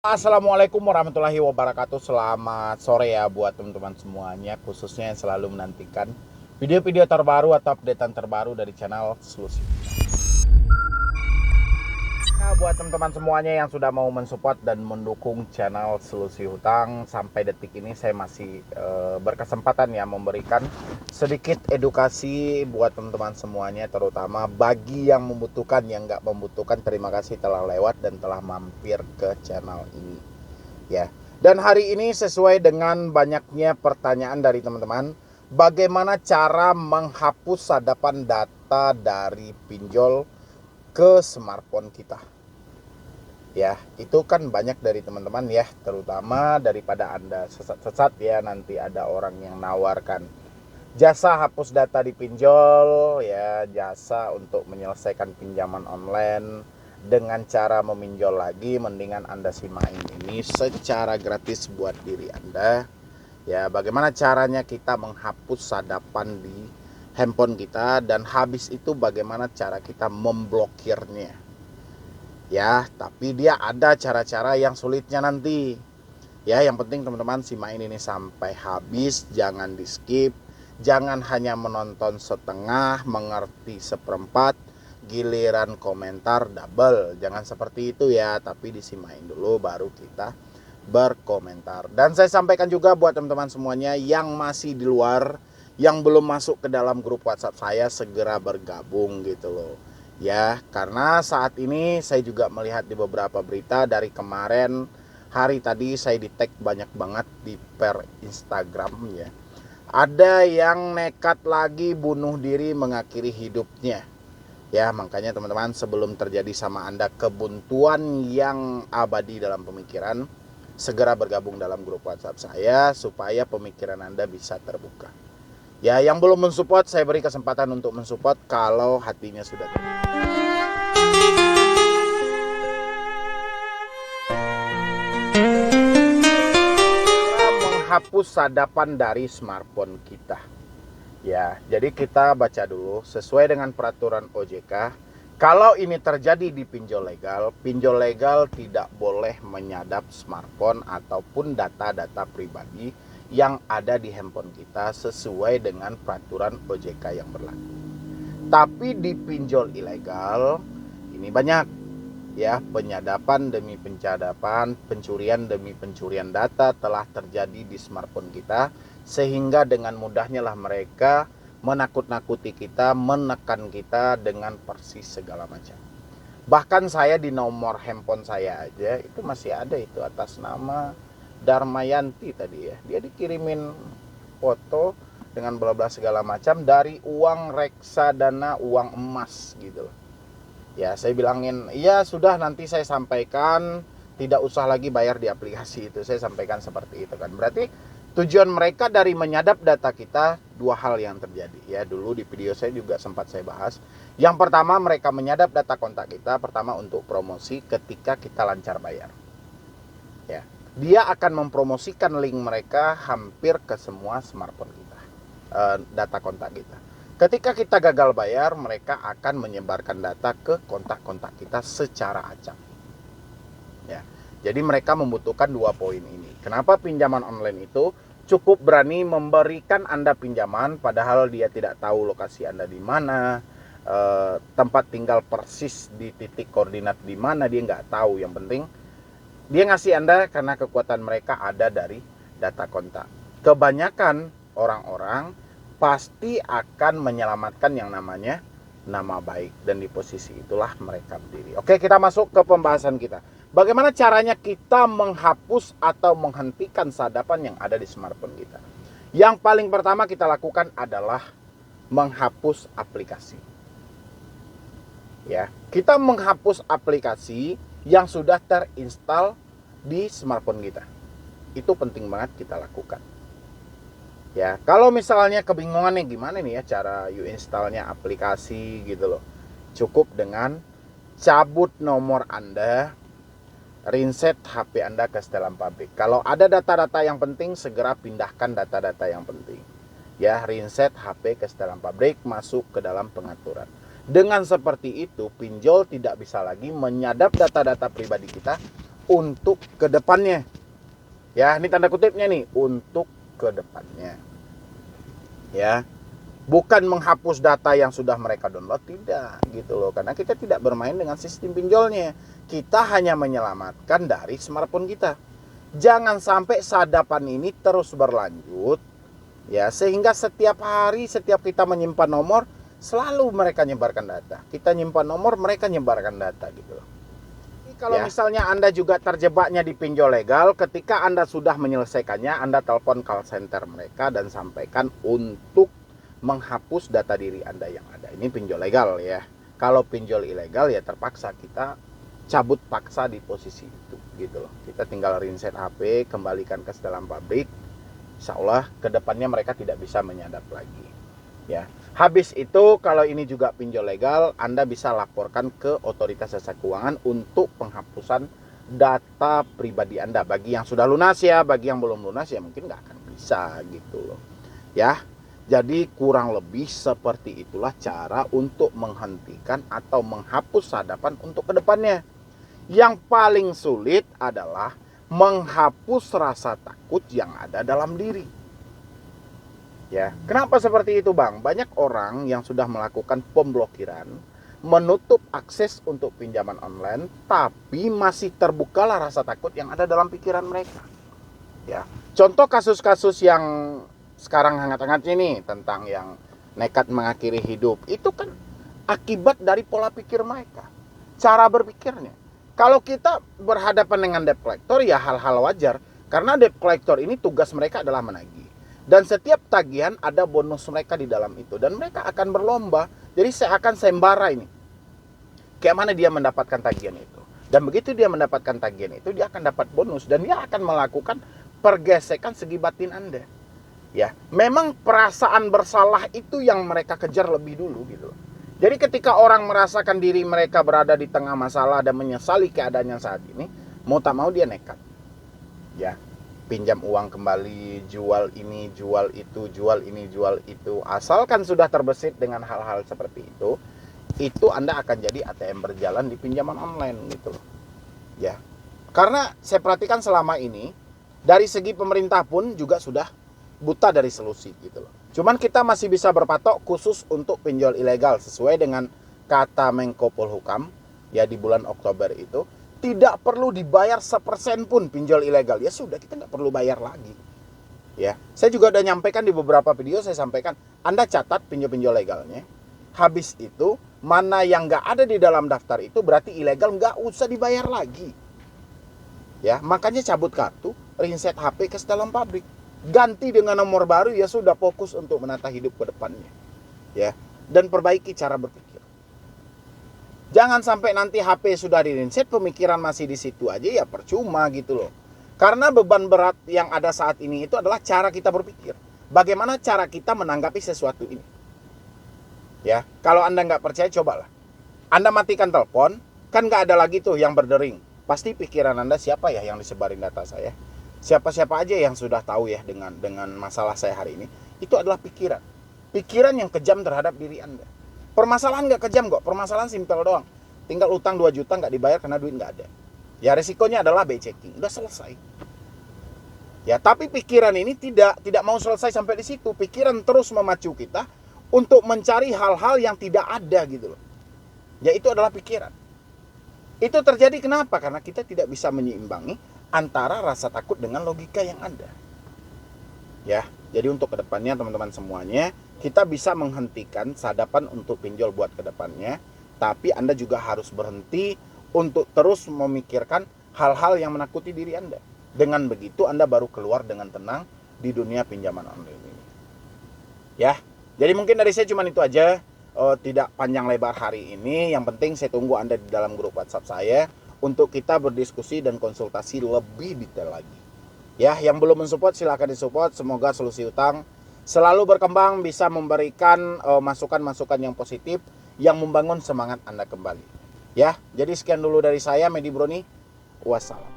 Assalamualaikum warahmatullahi wabarakatuh. Selamat sore ya buat teman-teman semuanya, khususnya yang selalu menantikan video-video terbaru atau updatean terbaru dari channel Selusi. Nah, buat teman-teman semuanya yang sudah mau mensupport dan mendukung channel Selusi Hutang, sampai detik ini saya masih berkesempatan ya memberikan sedikit edukasi buat teman-teman semuanya, terutama bagi yang membutuhkan, yang nggak membutuhkan, terima kasih telah lewat dan telah mampir ke channel ini ya. Dan hari ini sesuai dengan banyaknya pertanyaan dari teman-teman, bagaimana cara menghapus sadapan data dari pinjol ke smartphone kita ya. Itu kan banyak dari teman-teman ya, terutama daripada Anda sesat-sesat ya, nanti ada orang yang nawarkan jasa hapus data di pinjol ya, jasa untuk menyelesaikan pinjaman online dengan cara meminjol lagi. Mendingan Anda simain ini secara gratis buat diri Anda ya, bagaimana caranya kita menghapus sadapan di handphone kita, dan habis itu bagaimana cara kita memblokirnya ya. Tapi dia ada cara-cara yang sulitnya nanti ya. Yang penting teman-teman simain ini sampai habis, jangan di skip, jangan hanya menonton setengah, mengerti seperempat, giliran komentar double, jangan seperti itu ya. Tapi disimain dulu baru kita berkomentar. Dan saya sampaikan juga buat teman-teman semuanya yang masih di luar, yang belum masuk ke dalam grup WhatsApp saya, segera bergabung gitu loh ya. Karena saat ini saya juga melihat di beberapa berita dari kemarin hari tadi, saya di tag banyak banget di per Instagram ya, ada yang nekat lagi bunuh diri mengakhiri hidupnya ya. Makanya teman-teman, sebelum terjadi sama Anda kebuntuan yang abadi dalam pemikiran, segera bergabung dalam grup WhatsApp saya supaya pemikiran Anda bisa terbuka ya. Yang belum mensupport, saya beri kesempatan untuk mensupport kalau hatinya sudah terbuka. Menghapus sadapan dari smartphone kita ya. Jadi kita baca dulu sesuai dengan peraturan OJK. Kalau ini terjadi di pinjol legal tidak boleh menyadap smartphone ataupun data-data pribadi yang ada di handphone kita sesuai dengan peraturan OJK yang berlaku. Tapi di pinjol ilegal ini banyak ya, penyadapan demi penyadapan, pencurian demi pencurian data telah terjadi di smartphone kita, sehingga dengan mudahnya lah mereka menakut-nakuti kita, menekan kita dengan persis segala macam. Bahkan saya di nomor handphone saya aja itu masih ada itu atas nama Darmayanti tadi ya, dia dikirimin foto dengan bla bla segala macam dari uang reksadana, uang emas gitu loh ya. Saya bilangin, iya sudah, nanti saya sampaikan, tidak usah lagi bayar di aplikasi itu. Saya sampaikan seperti itu kan. Berarti tujuan mereka dari menyadap data kita, dua hal yang terjadi ya. Dulu di video saya juga sempat saya bahas. Yang pertama, mereka menyadap data kontak kita pertama untuk promosi ketika kita lancar bayar ya. Dia akan mempromosikan link mereka hampir ke semua smartphone kita, data kontak kita. Ketika kita gagal bayar, mereka akan menyebarkan data ke kontak-kontak kita secara acak ya. Jadi mereka membutuhkan dua poin ini. Kenapa pinjaman online itu cukup berani memberikan Anda pinjaman padahal dia tidak tahu lokasi Anda di mana, tempat tinggal persis di titik koordinat di mana dia nggak tahu. Yang penting dia ngasih Anda karena kekuatan mereka ada dari data kontak. Kebanyakan orang-orang pasti akan menyelamatkan yang namanya nama baik, dan di posisi itulah mereka berdiri. Oke, kita masuk ke pembahasan kita. Bagaimana caranya kita menghapus atau menghentikan sadapan yang ada di smartphone kita? Yang paling pertama kita lakukan adalah menghapus aplikasi. Ya, kita menghapus aplikasi yang sudah terinstall di smartphone kita. Itu penting banget kita lakukan. Ya, kalau misalnya kebingungan nih gimana nih ya cara installnya aplikasi gitu loh. Cukup dengan cabut nomor Anda, reset HP Anda ke setelan pabrik. Kalau ada data-data yang penting, segera pindahkan data-data yang penting. Ya, reset HP ke setelan pabrik, masuk ke dalam pengaturan. Dengan seperti itu, pinjol tidak bisa lagi menyadap data-data pribadi kita untuk kedepannya. Ya, ini tanda kutipnya nih, untuk kedepannya. Ya, bukan menghapus data yang sudah mereka download, tidak gitu loh. Karena kita tidak bermain dengan sistem pinjolnya. Kita hanya menyelamatkan dari smartphone kita. Jangan sampai sadapan ini terus berlanjut, ya, sehingga setiap hari, setiap kita menyimpan nomor, selalu mereka nyebarkan data. Kita nyimpan nomor, mereka nyebarkan data gitu loh. Kalau misalnya Anda juga terjebaknya di pinjol legal, ketika Anda sudah menyelesaikannya, Anda telepon call center mereka dan sampaikan untuk menghapus data diri Anda yang ada. Ini pinjol legal ya. Kalau pinjol ilegal ya terpaksa kita cabut paksa di posisi itu gitu loh. Kita tinggal reset HP, kembalikan ke dalam pabrik. Insya Allah kedepannya mereka tidak bisa menyadap lagi. Ya. Habis itu kalau ini juga pinjol legal, Anda bisa laporkan ke otoritas jasa keuangan untuk penghapusan data pribadi Anda. Bagi yang sudah lunas ya, bagi yang belum lunas ya mungkin nggak akan bisa gitu loh. Ya, jadi kurang lebih seperti itulah cara untuk menghentikan atau menghapus sadapan untuk kedepannya. Yang paling sulit adalah menghapus rasa takut yang ada dalam diri. Ya, kenapa seperti itu, Bang? Banyak orang yang sudah melakukan pemblokiran, menutup akses untuk pinjaman online, tapi masih terbukalah rasa takut yang ada dalam pikiran mereka. Ya, contoh kasus-kasus yang sekarang hangat-hangatnya nih tentang yang nekat mengakhiri hidup, itu kan akibat dari pola pikir mereka, cara berpikirnya. Kalau kita berhadapan dengan debt collector ya hal-hal wajar, karena debt collector ini tugas mereka adalah menagih. Dan setiap tagihan ada bonus mereka di dalam itu. Dan mereka akan berlomba. Jadi saya akan sembara ini. Kayak mana dia mendapatkan tagihan itu. Dan begitu dia mendapatkan tagihan itu, dia akan dapat bonus. Dan dia akan melakukan pergesekan segi batin Anda. Ya, memang perasaan bersalah itu yang mereka kejar lebih dulu gitu. Jadi ketika orang merasakan diri mereka berada di tengah masalah dan menyesali keadaannya saat ini, mau tak mau dia nekat. Ya. Pinjam uang kembali, jual ini, jual itu, jual ini, jual itu. Asalkan sudah terbesit dengan hal-hal seperti itu Anda akan jadi ATM berjalan di pinjaman online gitu loh. Ya. Karena saya perhatikan selama ini dari segi pemerintah pun juga sudah buta dari solusi gitu loh. Cuman kita masih bisa berpatok khusus untuk pinjol ilegal sesuai dengan kata Menko Polhukam ya di bulan Oktober itu. Tidak perlu dibayar 1% pun pinjol ilegal. Ya sudah, kita nggak perlu bayar lagi. Ya, saya juga udah nyampaikan di beberapa video, saya sampaikan, Anda catat pinjol-pinjol legalnya. Habis itu, mana yang nggak ada di dalam daftar itu berarti ilegal, nggak usah dibayar lagi. Ya, makanya cabut kartu, reset HP ke dalam pabrik. Ganti dengan nomor baru, ya sudah fokus untuk menata hidup ke depannya. Ya, dan perbaiki cara berpikir. Jangan sampai nanti HP sudah di-reset, pemikiran masih di situ aja, ya percuma gitu loh. Karena beban berat yang ada saat ini itu adalah cara kita berpikir. Bagaimana cara kita menanggapi sesuatu ini. Ya, kalau Anda nggak percaya, cobalah. Anda matikan telepon, kan nggak ada lagi tuh yang berdering. Pasti pikiran Anda, siapa ya yang disebarin data saya? Siapa-siapa aja yang sudah tahu ya dengan masalah saya hari ini. Itu adalah pikiran. Pikiran yang kejam terhadap diri Anda. Permasalahan nggak kejam kok, permasalahan simpel doang. Tinggal utang 2 juta nggak dibayar karena duit nggak ada. Ya resikonya adalah by checking, udah selesai. Ya tapi pikiran ini tidak mau selesai sampai di situ. Pikiran terus memacu kita untuk mencari hal-hal yang tidak ada gitu loh. Ya itu adalah pikiran. Itu terjadi kenapa? Karena kita tidak bisa menyeimbangi antara rasa takut dengan logika yang ada. Ya, jadi untuk kedepannya teman-teman semuanya, kita bisa menghentikan sadapan untuk pinjol buat kedepannya, tapi Anda juga harus berhenti untuk terus memikirkan hal-hal yang menakuti diri Anda. Dengan begitu Anda baru keluar dengan tenang di dunia pinjaman online ini. Ya, jadi mungkin dari saya cuma itu aja, tidak panjang lebar hari ini. Yang penting saya tunggu Anda di dalam grup WhatsApp saya untuk kita berdiskusi dan konsultasi lebih detail lagi. Ya, yang belum mensupport silahkan disupport. Semoga Solusi Utang selalu berkembang, bisa memberikan masukan-masukan yang positif yang membangun semangat Anda kembali. Ya, jadi sekian dulu dari saya, Medi Broni. Wassalam.